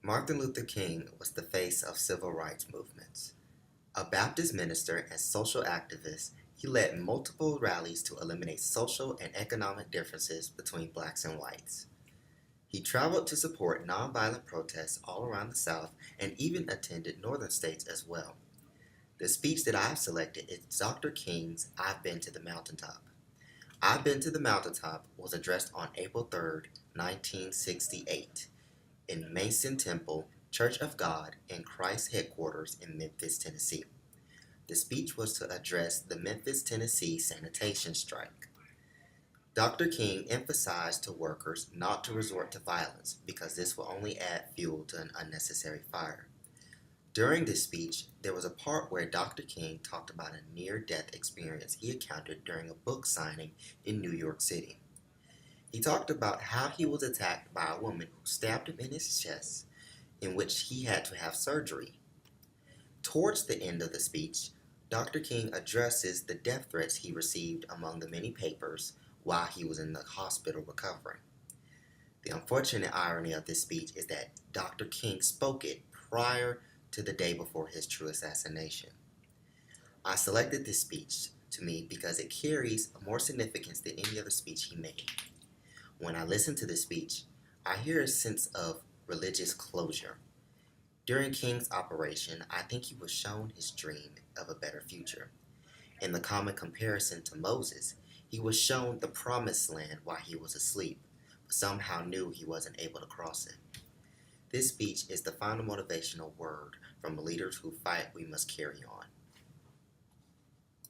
Martin Luther King was the face of civil rights movements. A Baptist minister and social activist, he led multiple rallies to eliminate social and economic differences between blacks and whites. He traveled to support nonviolent protests all around the South and even attended northern states as well. The speech that I've selected is Dr. King's I've Been to the Mountaintop. I've Been to the Mountaintop was addressed on April 3rd, 1968, in Mason Temple, Church of God, and Christ headquarters in Memphis, Tennessee. The speech was to address the Memphis, Tennessee sanitation strike. Dr. King emphasized to workers not to resort to violence because this will only add fuel to an unnecessary fire. During this speech, there was a part where Dr. King talked about a near-death experience he encountered during a book signing in New York City. He talked about how he was attacked by a woman who stabbed him in his chest, in which he had to have surgery. Towards the end of the speech, Dr. King addresses the death threats he received among the many papers while he was in the hospital recovering. The unfortunate irony of this speech is that Dr. King spoke it prior to the day before his true assassination. I selected this speech to me because it carries more significance than any other speech he made. When I listen to this speech, I hear a sense of religious closure. During King's operation, I think he was shown his dream of a better future. In the common comparison to Moses, he was shown the promised land while he was asleep, but somehow knew he wasn't able to cross it. This speech is the final motivational word from leaders who fight we must carry on.